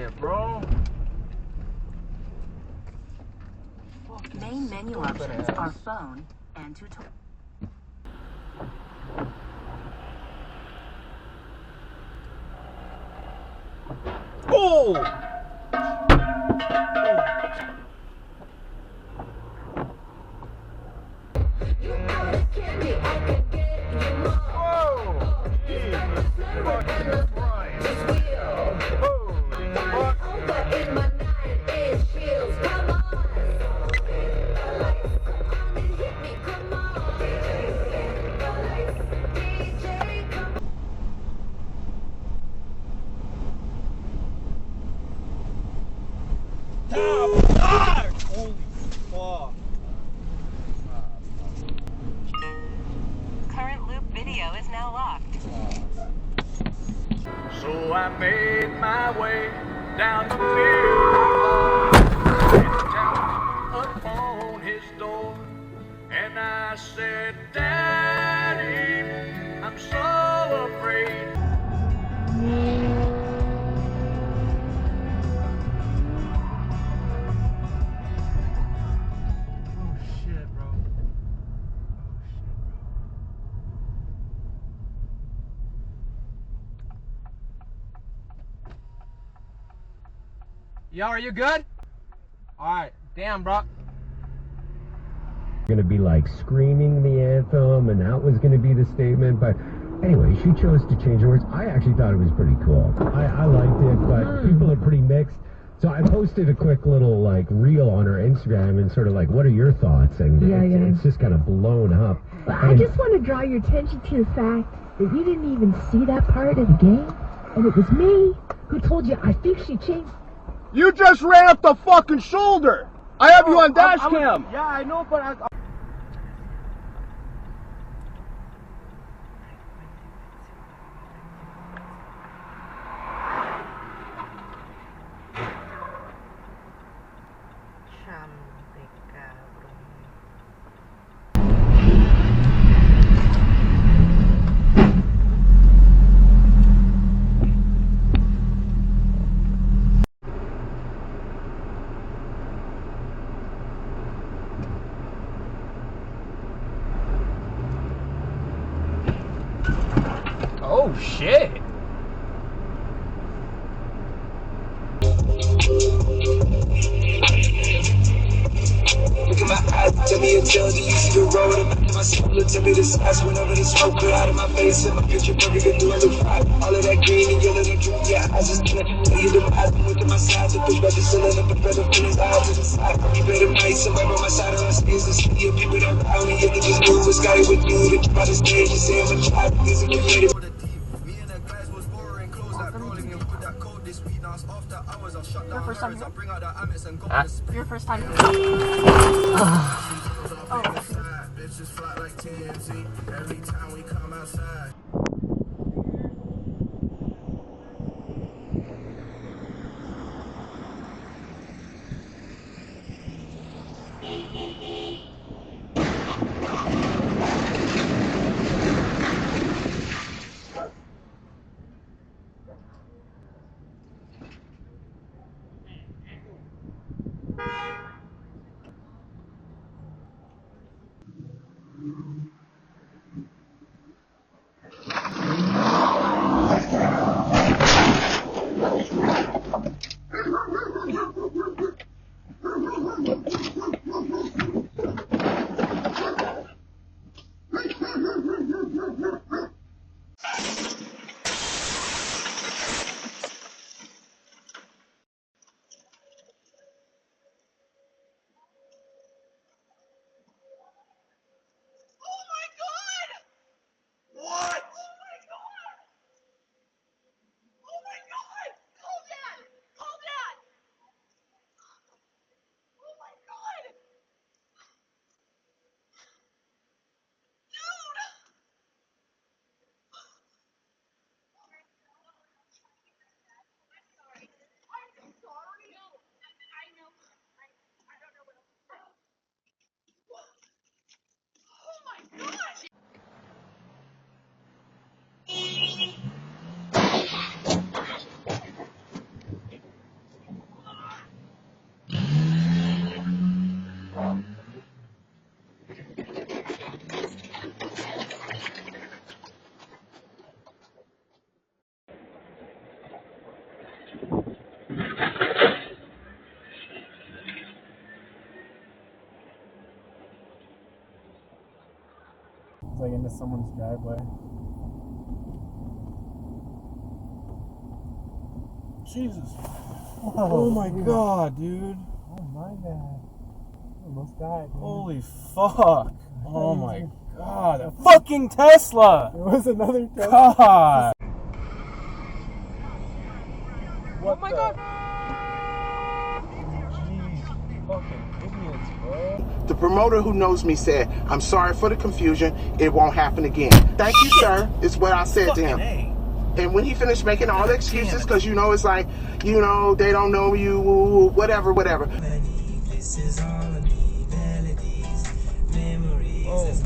shit, bro. Main menu options are phone and tutorial. Oh! Holy fuck. Current loop video is now locked. So I made my way down the field and tapped upon his door, and I said, Daddy, I'm so afraid. Oh shit, bro. Yo, are you good? Alright, damn, bro. Going to be like screaming the anthem, and that was going to be the statement. But anyway, she chose to change the words. I actually thought it was pretty cool. I liked it, but people are pretty mixed. So I posted a quick little like reel on her Instagram and sort of like, what are your thoughts? And it's just kind of blown up. But I just want to draw your attention to the fact that you didn't even see that part of the game, and it was me who told you I think she changed. You just ran up the fucking shoulder. I have you on dash cam. Yeah, I know, but I... Oh shit! Look at my eyes, tell me a tale, do you see the road? I'm after my soul, tell me the size, whenever the smoke clear out of my face, and my picture perfect, and doing the fight. All of that green and yellow and blue, yeah, I just tell you the eyes, I'm within my side, the push back the ceiling, up the better feelings, eyes to the side. You better night, somebody by my side, on the stage, the city of people that round me, yeah, they just move, it's got it with you, they try to stage, you say I'm a child, this is creative. Your first time here? Your first time here? Every time we come outside. like into someone's driveway. Jesus. Oh my god, dude. Oh my god. Almost died. Man. Holy fuck. Oh my god. A fucking Tesla. It was another Tesla. God. Oh my god. Jeez, fucking idiots, bro. The promoter who knows me said, "I'm sorry for the confusion. It won't happen again." Thank you, sir, is what I said to him. And when he finished making all the excuses, because you know it's like, you know, they don't know you, whatever. This is all of me, melodies, memories.